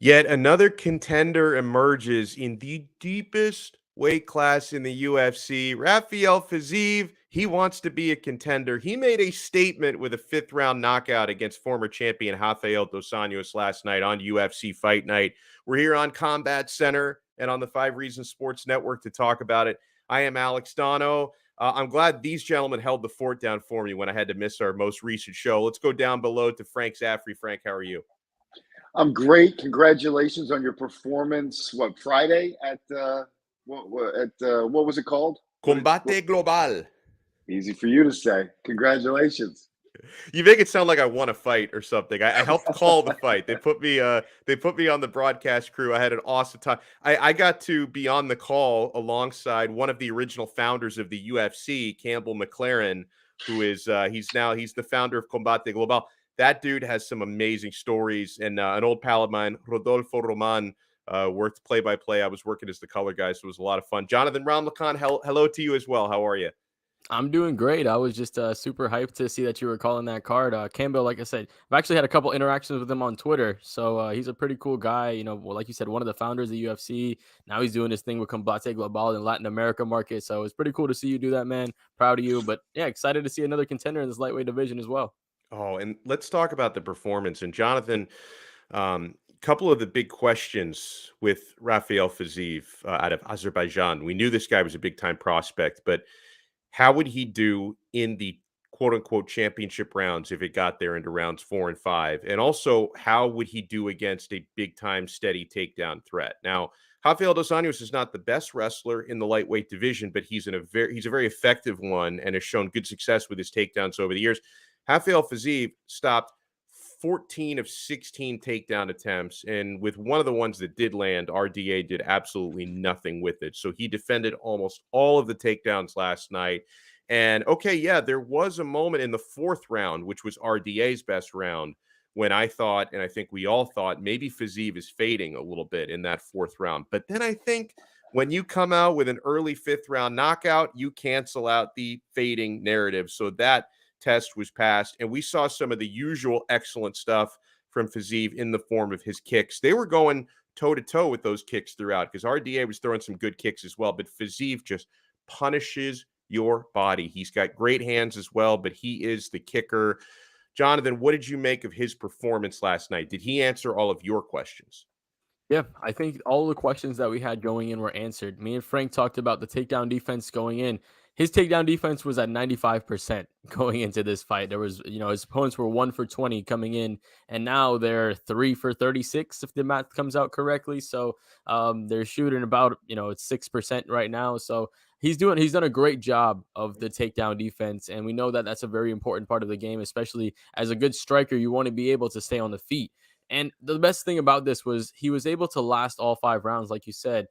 Yet another contender emerges in the deepest weight class in the UFC. Rafael Fiziev, he wants to be a contender. He made a statement with a fifth-round knockout against former champion Rafael Dos Anjos last night on UFC Fight Night. We're here on Combat Center and on the 5 Reasons Sports Network to talk about it. I am Alex Donno. I'm glad these gentlemen held the fort down for me when I had to miss our most recent show. Let's go down below to Frank Zaffere. Frank, how are you? I'm great. Congratulations on your performance. What, Friday at what was it called? Combate Global. Easy for you to say. Congratulations. You make it sound like I won a fight or something. I helped call the fight. They put me on the broadcast crew. I had an awesome time. I got to be on the call alongside one of the original founders of the UFC, Campbell McLaren, who is he's the founder of Combate Global. That dude has some amazing stories. And an old pal of mine, Rodolfo Roman, worked play-by-play. I was working as the color guy, so it was a lot of fun. Johnathan Ramlakhan, hello to you as well. How are you? I'm doing great. I was just super hyped to see that you were calling that card. Campbell, like I said, I've actually had a couple interactions with him on Twitter. So he's a pretty cool guy. You know, well, like you said, one of the founders of the UFC. Now he's doing this thing with Combate Global in Latin America market. So it's pretty cool to see you do that, man. Proud of you. But yeah, excited to see another contender in this lightweight division as well. Oh, and let's talk about the performance. And Johnathan, couple of the big questions with Rafael Fiziev out of Azerbaijan. We knew this guy was a big-time prospect, but how would he do in the quote-unquote championship rounds if it got there into rounds 4 and 5? And also, how would he do against a big-time steady takedown threat? Now, Rafael Dos Anjos is not the best wrestler in the lightweight division, but he's a very effective one and has shown good success with his takedowns over the years. Rafael Fiziev stopped 14 of 16 takedown attempts, and with one of the ones that did land, RDA did absolutely nothing with it. So he defended almost all of the takedowns last night. And okay, yeah, there was a moment in the 4th round, which was RDA's best round, when I thought, and I think we all thought, maybe Fiziev is fading a little bit in that 4th round. But then I think when you come out with an early 5th round knockout, you cancel out the fading narrative. So that test was passed, and we saw some of the usual excellent stuff from Fiziev in the form of his kicks. They were going toe-to-toe with those kicks throughout because RDA was throwing some good kicks as well, but Fiziev just punishes your body. He's got great hands as well, but he is the kicker. Johnathan, what did you make of his performance last night? Did he answer all of your questions? Yeah, I think all the questions that we had going in were answered. Me and Frank talked about the takedown defense going in. His takedown defense was at 95% going into this fight. There was, his opponents were 1 for 20 coming in, and now they're 3 for 36 if the math comes out correctly. So they're shooting about, it's 6% right now. So he's done a great job of the takedown defense, and we know that that's a very important part of the game, especially as a good striker. You want to be able to stay on the feet. And the best thing about this was he was able to last all 5 rounds, like you said.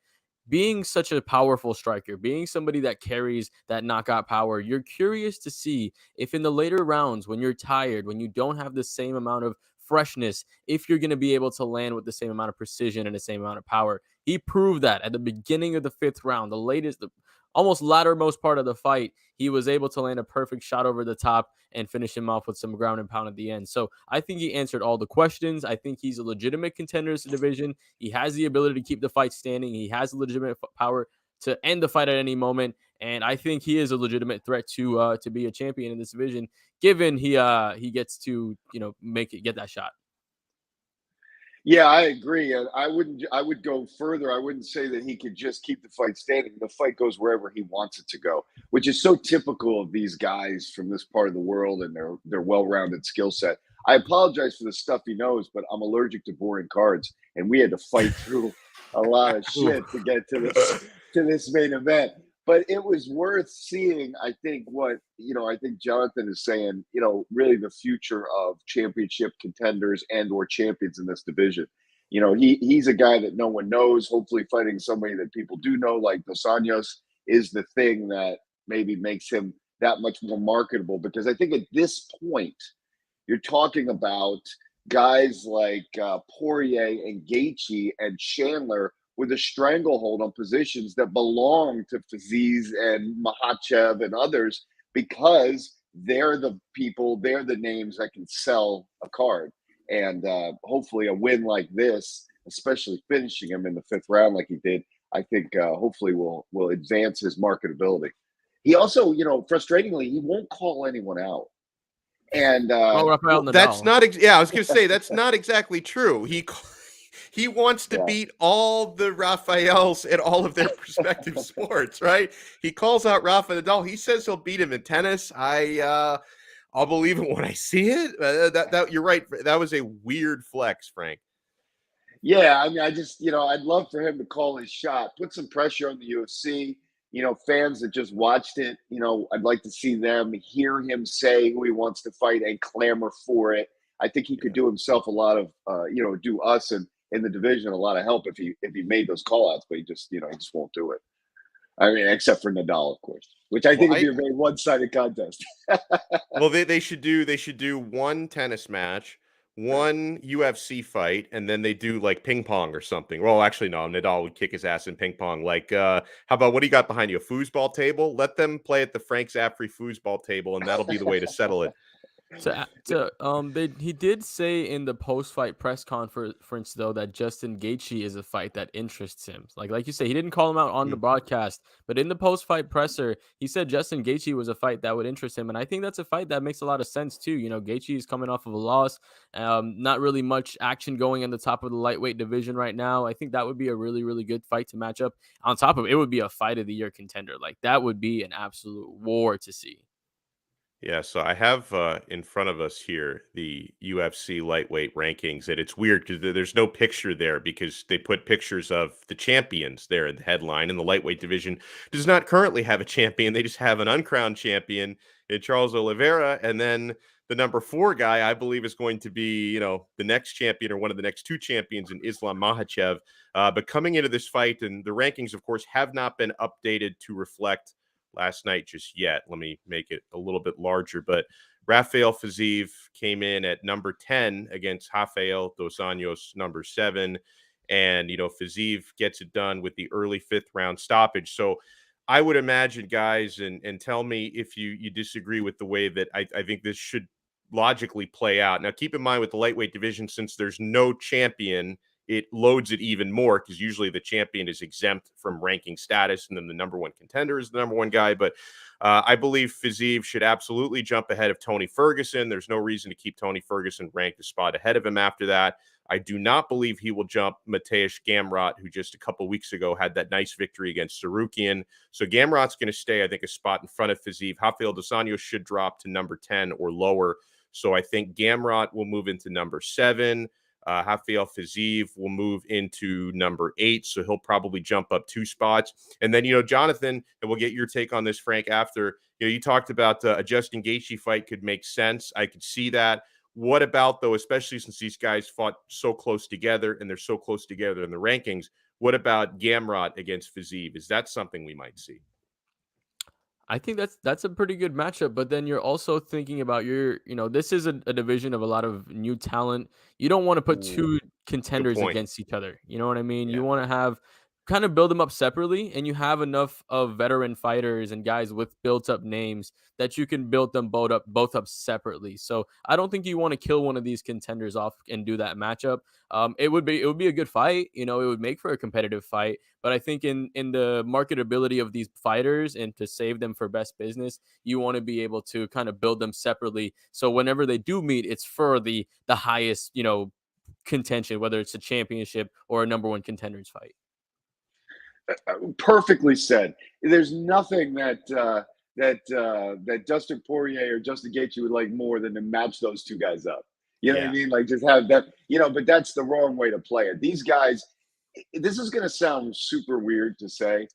Being such a powerful striker, being somebody that carries that knockout power, you're curious to see if in the later rounds, when you're tired, when you don't have the same amount of freshness, if you're going to be able to land with the same amount of precision and the same amount of power. He proved that at the beginning of the 5th round, the almost lattermost part of the fight, he was able to land a perfect shot over the top and finish him off with some ground and pound at the end. So I think he answered all the questions. I think he's a legitimate contender in the division. He has the ability to keep the fight standing. He has legitimate power to end the fight at any moment. And I think he is a legitimate threat to be a champion in this division, given he gets to, get that shot. Yeah, I agree. And I would go further. I wouldn't say that he could just keep the fight standing. The fight goes wherever he wants it to go, which is so typical of these guys from this part of the world and their well-rounded skill set. I apologize for the stuff he knows, but I'm allergic to boring cards, and we had to fight through a lot of shit to get to this main event. But it was worth seeing. I think I think Johnathan is saying, really the future of championship contenders and or champions in this division. He's a guy that no one knows. Hopefully fighting somebody that people do know, like Dos Anjos, is the thing that maybe makes him that much more marketable. Because I think at this point, you're talking about guys like Poirier and Gaethje and Chandler with a stranglehold on positions that belong to Fiziev and Makhachev and others, because they're the names that can sell a card. And hopefully a win like this especially finishing him in the 5th round like he did, I think hopefully will advance his marketability. He also, frustratingly, he won't call anyone out. And Rafael that's Nadal. not. Yeah, I was going to say that's not exactly true. He wants to beat all the Rafaels at all of their respective sports, right? He calls out Rafa Nadal. He says he'll beat him in tennis. I'll believe it when I see it. That you're right. That was a weird flex, Frank. Yeah, I mean, I just, I'd love for him to call his shot, put some pressure on the UFC. Fans that just watched it, I'd like to see them hear him say who he wants to fight and clamor for it. I think he could do himself a lot of, do us and in the division a lot of help if he made those call outs, but he just won't do it. I mean, except for Nadal, of course, which I think would be a very one-sided contest. Well, they should do one tennis match, one UFC fight, and then they do like ping pong or something. Well, actually, no, Nadal would kick his ass in ping pong. Like, how about what do you got behind you? A foosball table? Let them play at the Frank Zaffere foosball table, and that'll be the way to settle it. He did say in the post-fight press conference though that Justin Gaethje is a fight that interests him. Like you say, he didn't call him out on the broadcast, but in the post-fight presser, he said Justin Gaethje was a fight that would interest him, and I think that's a fight that makes a lot of sense too. Gaethje is coming off of a loss, not really much action going in the top of the lightweight division right now. I think that would be a really, really good fight to match up. On top of it, it would be a fight of the year contender. Like that would be an absolute war to see. Yeah, so I have in front of us here the UFC lightweight rankings, and it's weird because there's no picture there because they put pictures of the champions there in the headline, and the lightweight division does not currently have a champion. They just have an uncrowned champion in Charles Oliveira, and then the number 4 guy, I believe, is going to be, the next champion or one of the next 2 champions in Islam Makhachev. But coming into this fight, and the rankings, of course, have not been updated to reflect last night just yet. Let me make it a little bit larger. But Rafael Fiziev came in at number 10 against Rafael Dos Anjos, number 7. And, Fiziev gets it done with the early 5th round stoppage. So I would imagine, guys, and tell me if you disagree with the way that I think this should logically play out. Now, keep in mind with the lightweight division, since there's no champion, it loads it even more because usually the champion is exempt from ranking status, and then the number 1 contender is the number 1 guy. But I believe Fiziev should absolutely jump ahead of Tony Ferguson. There's no reason to keep Tony Ferguson ranked a spot ahead of him after that. I do not believe he will jump Mateusz Gamrot, who just a couple weeks ago had that nice victory against Sarukian. So Gamrot's going to stay, I think, a spot in front of Fiziev. Rafael Dos Anjos should drop to number 10 or lower. So I think Gamrot will move into number 7. Rafael Fiziev will move into number 8, so he'll probably jump up 2 spots. And then, Jonathan, and we'll get your take on this, Frank, after, you talked about a Justin Gaethje fight could make sense. I could see that. What about, though, especially since these guys fought so close together and they're so close together in the rankings, what about Gamrot against Fiziev? Is that something we might see? I think that's a pretty good matchup, but then you're also thinking about this is a division of a lot of new talent. You don't want to put 2 contenders against each other. You know what I mean? Yeah. You want to have kind of build them up separately, and you have enough of veteran fighters and guys with built up names that you can build them both up separately. So I don't think you want to kill one of these contenders off and do that matchup. It would be a good fight. It would make for a competitive fight. But I think in the marketability of these fighters and to save them for best business, you want to be able to kind of build them separately. So whenever they do meet, it's for the highest, contention, whether it's a championship or a number 1 contenders fight. Perfectly said. There's nothing that Dustin Poirier or Justin Gaethje would like more than to match those 2 guys up. You know what I mean? Like just have that, but that's the wrong way to play it. These guys, this is going to sound super weird to say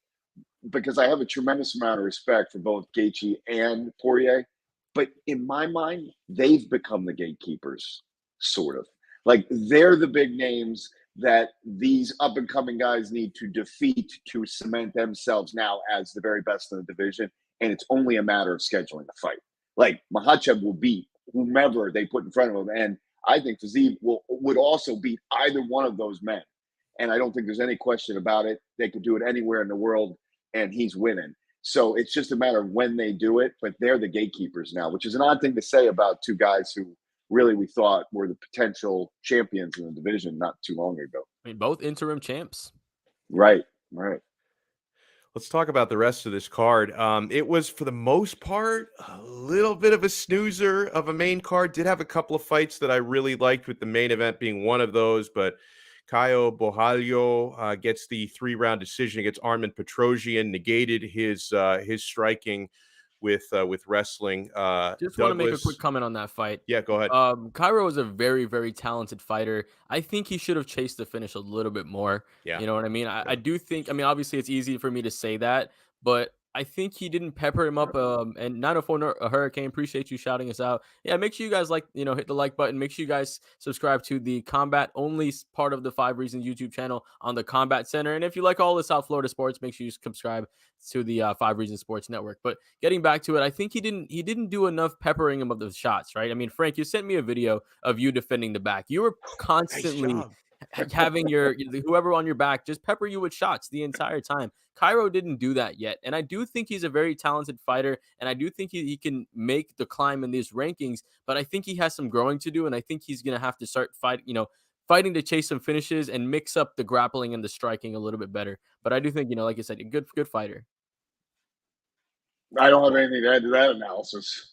because I have a tremendous amount of respect for both Gaethje and Poirier, but in my mind, they've become the gatekeepers, sort of. Like they're the big names that these up-and-coming guys need to defeat to cement themselves now as the very best in the division, and it's only a matter of scheduling the fight. Like Makhachev will beat whomever they put in front of him, and I think Fiziev would also beat either one of those men, and I don't think there's any question about it. They could do it anywhere in the world, and he's winning. So it's just a matter of when they do it, but they're the gatekeepers now, which is an odd thing to say about 2 guys who really we thought were the potential champions in the division not too long ago. I mean, both interim champs. Right, right. Let's talk about the rest of this card. It was, for the most part, a little bit of a snoozer of a main card. Did have a couple of fights that I really liked, with the main event being one of those. But Caio Borralho gets the 3-round decision against Armin Petrosian, negated his striking with wrestling. Just want to make a quick Douglas, comment on that fight. yeah, go ahead. Cairo is a very, very talented fighter. I think he should have chased the finish a little bit more. Yeah, You know what I mean? I yeah. do think, I mean, obviously it's easy for me to say that, but I think he didn't pepper him up. And 904 Hurricane, appreciate you shouting us out. Yeah, make sure you guys hit the like button. Make sure you guys subscribe to the Combat Only part of the 5 Reasons YouTube channel on the Combat Center. And if you like all the South Florida sports, make sure you subscribe to the 5 Reasons Sports Network. But getting back to it, I think he didn't do enough peppering him of the shots, right? I mean, Frank, you sent me a video of you defending the back. You were Nice constantly job. having your whoever on your back just pepper you with shots the entire time. Cairo didn't do that yet. And I do think he's a very talented fighter. And I do think he can make the climb in these rankings. But I think he has some growing to do. And I think he's going to have to start fighting to chase some finishes and mix up the grappling and the striking a little bit better. But I do think, like I said, a good fighter. I don't have anything to add to that analysis.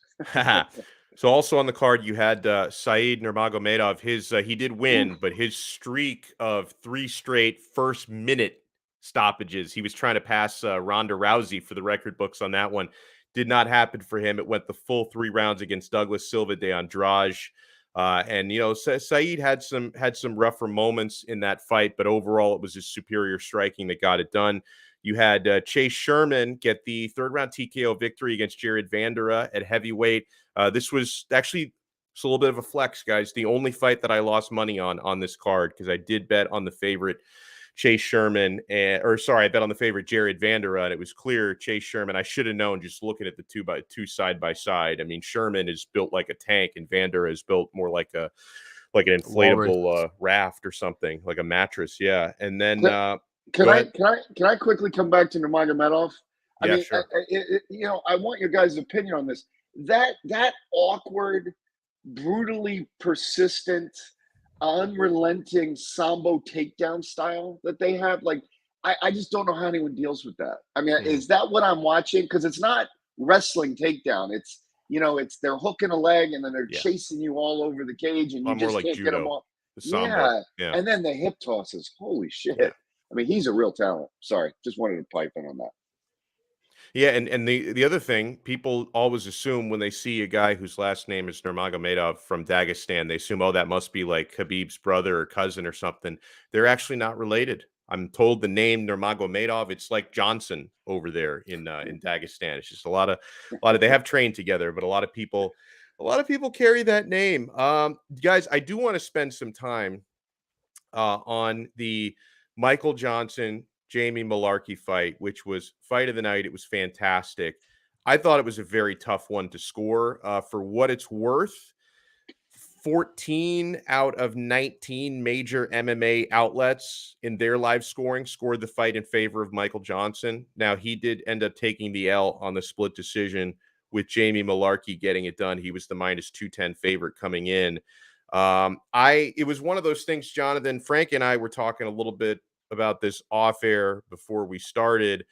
So also on the card, you had Said Nurmagomedov. He did win, but his streak of 3 straight first-minute stoppages, he was trying to pass Ronda Rousey for the record books on that one, did not happen for him. It went the full 3 rounds against Douglas Silva de Andrade. And Said had some rougher moments in that fight, but overall it was his superior striking that got it done. You had Chase Sherman get the 3rd-round TKO victory against Jared Vandera at heavyweight. This was actually a little bit of a flex, guys. The only fight that I lost money on this card, because I did bet on the favorite Chase Sherman, I bet on the favorite Jared Vandera, and it was clear Chase Sherman. I should have known just looking at the two side by side. I mean, Sherman is built like a tank, and Vandera is built more like an inflatable raft or something, like a mattress. Yeah, and then. Can I quickly come back to Nurmagomedov? Yeah, sure. I want your guys' opinion on this. That awkward, brutally persistent, unrelenting Sambo takedown style that they have, I just don't know how anyone deals with that. I mean, is that what I'm watching? Because it's not wrestling takedown. It's they're hooking a leg and then they're chasing you all over the cage and you just can't get them off. Yeah, and then the hip tosses. Holy shit. Yeah. I mean, he's a real talent. Sorry, just wanted to pipe in on that. Yeah, and the other thing, people always assume when they see a guy whose last name is Nurmagomedov from Dagestan, they assume, oh, that must be like Khabib's brother or cousin or something. They're actually not related. I'm told the name Nurmagomedov, it's like Johnson over there in Dagestan. It's just a lot of they have trained together, but a lot of people carry that name. Guys, I do want to spend some time on the Michael Johnson, Jamie Malarkey fight, which was fight of the night. It was fantastic. I thought it was a very tough one to score. For what it's worth, 14 out of 19 major MMA outlets in their live scoring scored the fight in favor of Michael Johnson. Now, he did end up taking the L on the split decision, with Jamie Malarkey getting it done. He was the minus 210 favorite coming in. It was one of those things, Jonathan. Frank and I were talking a little bit about this off air before we started.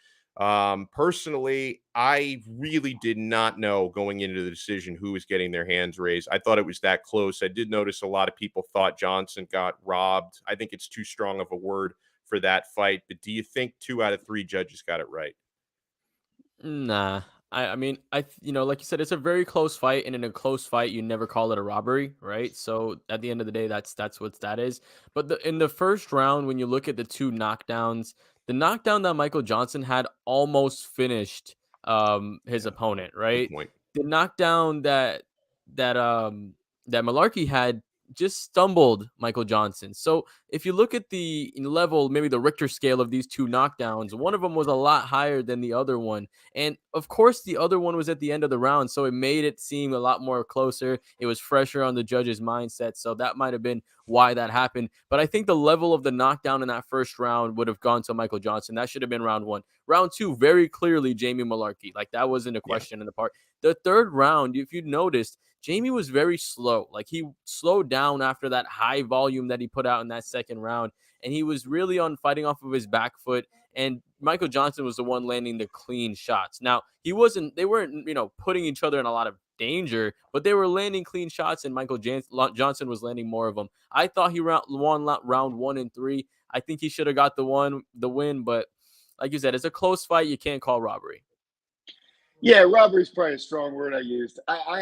Personally, I really did not know going into the decision who was getting their hands raised. I thought it was that close. I did notice a lot of people thought Johnson got robbed. I think it's too strong of a word for that fight. But do you think 2 out of 3 judges got it right? Nah. I mean, like you said, it's a very close fight, and in a close fight, you never call it a robbery, right? So at the end of the day, that's what that is. But in the first round, when you look at the 2 knockdowns, the knockdown that Michael Johnson had almost finished his opponent, right? The knockdown that Malarkey had just stumbled Michael Johnson. So if you look at the level, maybe the Richter scale of these 2 knockdowns, one of them was a lot higher than the other one. And of course, the other one was at the end of the round. So it made it seem a lot more closer. It was fresher on the judge's mindset. So that might have been why that happened. But I think the level of the knockdown in that first round would have gone to Michael Johnson. That should have been round 1. Round 2, very clearly Jamie Mullarkey. Like, that wasn't a question in the part. The third round, if you noticed, Jamie was very slow. Like, he slowed down after that high volume that he put out in that second round, and he was really on fighting off of his back foot. And Michael Johnson was the one landing the clean shots. Now, they weren't, putting each other in a lot of danger, but they were landing clean shots, and Michael Johnson was landing more of them. I thought he won round 1 and 3. I think he should have got the win, but like you said, it's a close fight. You can't call robbery. Yeah, robbery is probably a strong word I used. I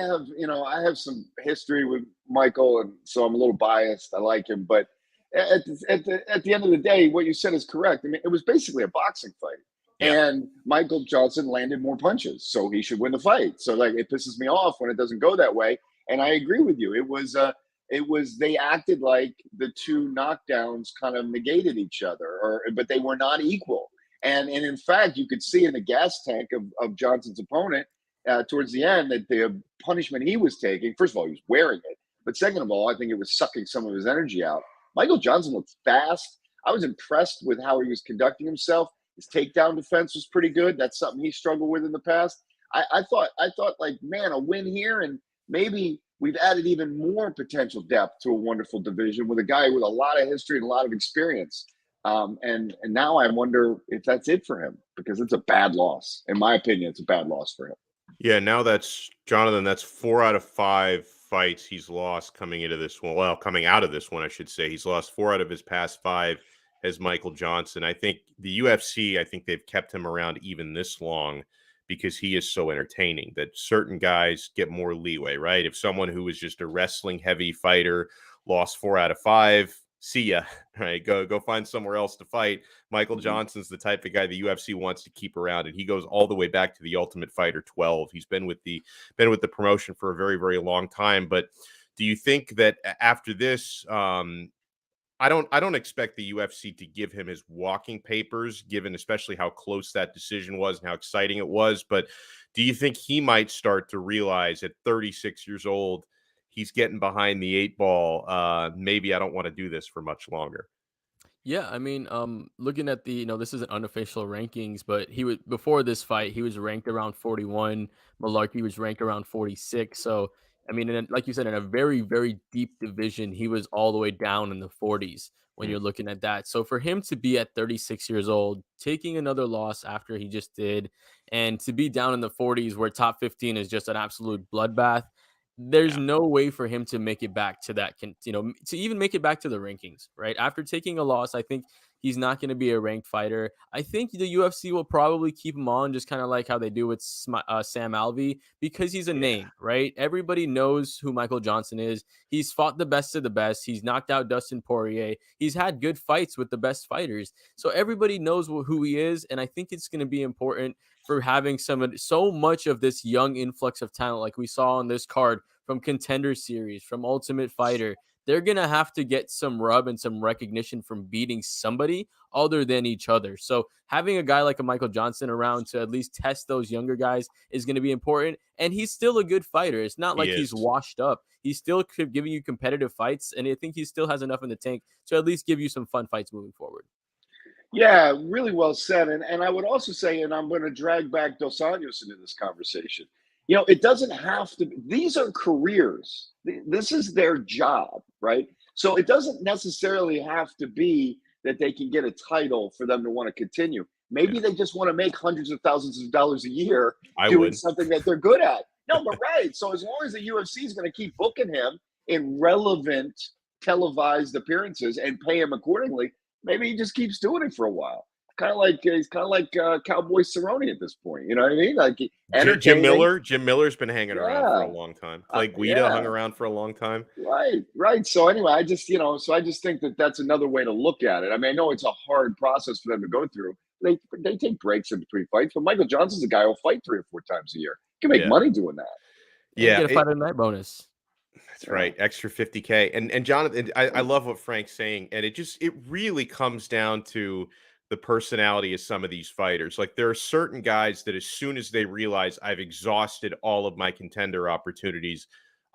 have some history with Michael, and so I'm a little biased. I like him, but at the end of the day, what you said is correct. I mean, it was basically a boxing fight, and Michael Johnson landed more punches, so he should win the fight. So, like, it pisses me off when it doesn't go that way. And I agree with you. It was they acted like the two knockdowns kind of negated each other, but they were not equal. And in fact, you could see in the gas tank of Johnson's opponent towards the end that the punishment he was taking, first of all, he was wearing it. But second of all, I think it was sucking some of his energy out. Michael Johnson looked fast. I was impressed with how he was conducting himself. His takedown defense was pretty good. That's something he struggled with in the past. I thought like, man, a win here, and maybe we've added even more potential depth to a wonderful division with a guy with a lot of history and a lot of experience. And now I wonder if that's it for him, because it's a bad loss. In my opinion, it's a bad loss for him. Yeah, now that's Jonathan. That's 4 out of 5 fights he's lost coming into this one. Well, coming out of this one, I should say. He's lost 4 out of his past 5 as Michael Johnson. I think the UFC, I think they've kept him around even this long because he is so entertaining that certain guys get more leeway, right? If someone who is just a wrestling heavy fighter lost 4 out of 5, see ya, right? Go find somewhere else to fight. Michael Johnson's the type of guy the UFC wants to keep around, and he goes all the way back to the Ultimate Fighter 12. He's been with the promotion for a very, very long time. But do you think that after this, I don't expect the UFC to give him his walking papers, given especially how close that decision was and how exciting it was. But do you think he might start to realize at 36 years old, he's getting behind the 8 ball? Maybe I don't want to do this for much longer. Yeah, I mean, looking at this isn't unofficial rankings, but before this fight, he was ranked around 41. Malarkey was ranked around 46. So, I mean, like you said, in a very, very deep division, he was all the way down in the 40s when you're looking at that. So, for him to be at 36 years old, taking another loss after he just did, and to be down in the 40s where top 15 is just an absolute bloodbath, there's Yeah. no way for him to make it back to that, to even make it back to the rankings, right? After taking a loss, I think he's not going to be a ranked fighter. I think the UFC will probably keep him on, just kind of like how they do with Sam Alvey, because he's a name, right? Everybody knows who Michael Johnson is. He's fought the best of the best. He's knocked out Dustin Poirier. He's had good fights with the best fighters. So everybody knows who he is. And I think it's going to be important for having so much of this young influx of talent, like we saw on this card from Contender Series, from Ultimate Fighter. They're going to have to get some rub and some recognition from beating somebody other than each other. So having a guy like a Michael Johnson around to at least test those younger guys is going to be important. And he's still a good fighter. It's not like he's washed up. He's still giving you competitive fights. And I think he still has enough in the tank to at least give you some fun fights moving forward. Yeah, really well said. And I would also say, and I'm going to drag back Dos Anjos into this conversation, it doesn't have to, these are careers. This is their job, right? So it doesn't necessarily have to be that they can get a title for them to want to continue. Maybe they just want to make hundreds of thousands of dollars a year doing something that they're good at. No, but right. So as long as the UFC is going to keep booking him in relevant televised appearances and pay him accordingly, maybe he just keeps doing it for a while. He's kind of like Cowboy Cerrone at this point. You know what I mean? Like Jim Miller's been hanging around for a long time. Clay Guida hung around for a long time. Right. So anyway, I just think that that's another way to look at it. I mean, I know it's a hard process for them to go through. They take breaks in between fights, but Michael Johnson's a guy who'll fight 3 or 4 times a year. He can make money doing that. Yeah, get a fight of the night bonus. That's right. Extra $50K. And Jonathan, I love what Frank's saying. And it really comes down to the personality of some of these fighters. Like, there are certain guys that as soon as they realize I've exhausted all of my contender opportunities,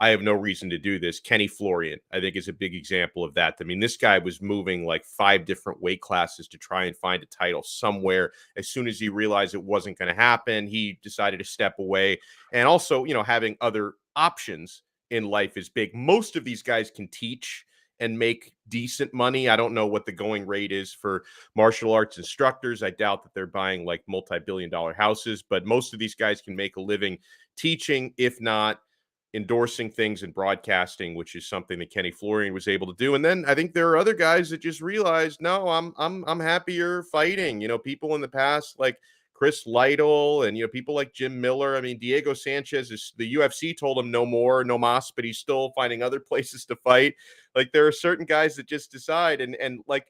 I have no reason to do this. Kenny Florian, I think, is a big example of that. I mean, this guy was moving like 5 different weight classes to try and find a title somewhere. As soon as he realized it wasn't going to happen, he decided to step away. And also, having other options in life is big. Most of these guys can teach and make decent money. I don't know what the going rate is for martial arts instructors. I doubt that they're buying like multi-billion-dollar houses, but most of these guys can make a living teaching, if not endorsing things and broadcasting, which is something that Kenny Florian was able to do. And then I think there are other guys that just realized, no, I'm happier fighting. People in the past like Chris Lytle and people like Jim Miller. I mean, Diego Sanchez is the UFC told him no more, no mas, but he's still finding other places to fight. Like there are certain guys that just decide, and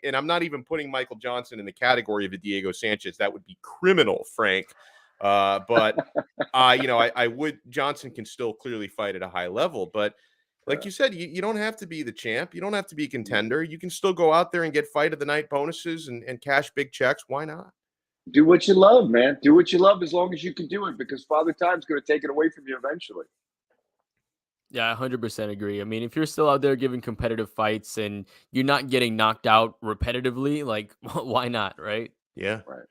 I'm not even putting Michael Johnson in the category of a Diego Sanchez. That would be criminal, Frank. But I would. Johnson can still clearly fight at a high level, but like you said, you don't have to be the champ. You don't have to be a contender. You can still go out there and get fight of the night bonuses and cash big checks. Why not? Do what you love, man. Do what you love as long as you can do it, because Father Time's going to take it away from you eventually. Yeah, I 100% agree. I mean, if you're still out there giving competitive fights and you're not getting knocked out repetitively, like, why not, right? Yeah. Right.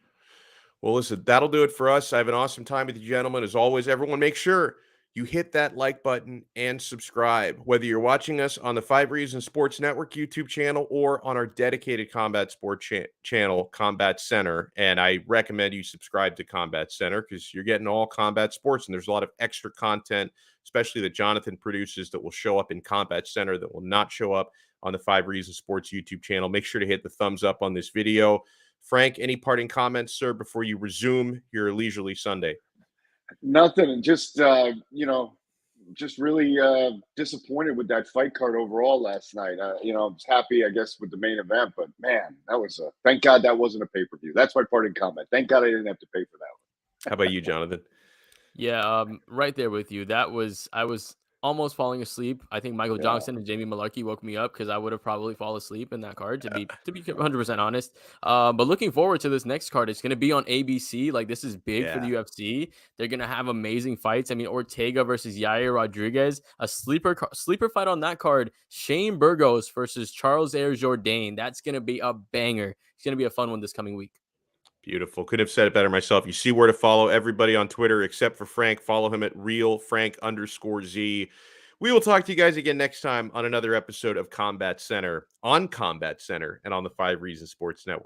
Well, listen, that'll do it for us. I have an awesome time with you, gentlemen. As always, everyone, make sure you hit that like button and subscribe, whether you're watching us on the 5 Reasons Sports Network YouTube channel or on our dedicated combat sport channel, Combat Center. And I recommend you subscribe to Combat Center because you're getting all combat sports, and there's a lot of extra content, especially that Jonathan produces, that will show up in Combat Center that will not show up on the 5 Reasons Sports YouTube channel. Make sure to hit the thumbs up on this video. Frank, any parting comments, sir, before you resume your leisurely Sunday? Nothing. And just, just really disappointed with that fight card overall last night. I was happy, I guess, with the main event, but man, that was thank God that wasn't a pay-per-view. That's my parting comment. Thank God I didn't have to pay for that one. How about you, Jonathan? Yeah, right there with you. I was almost falling asleep. I think Michael Johnson and Jamie Malarkey woke me up because I would have probably fallen asleep in that card, to be 100% honest. But looking forward to this next card. It's going to be on ABC. Like, this is big for the UFC. They're going to have amazing fights. I mean, Ortega versus Yair Rodriguez, a sleeper fight on that card. Shane Burgos versus Charles Air Jourdain. That's going to be a banger. It's going to be a fun one this coming week. Beautiful. Couldn't have said it better myself. You see where to follow everybody on Twitter except for Frank. Follow him at RealFrank_Z. We will talk to you guys again next time on another episode of Combat Center, on Combat Center, and on the 5 Reasons Sports Network.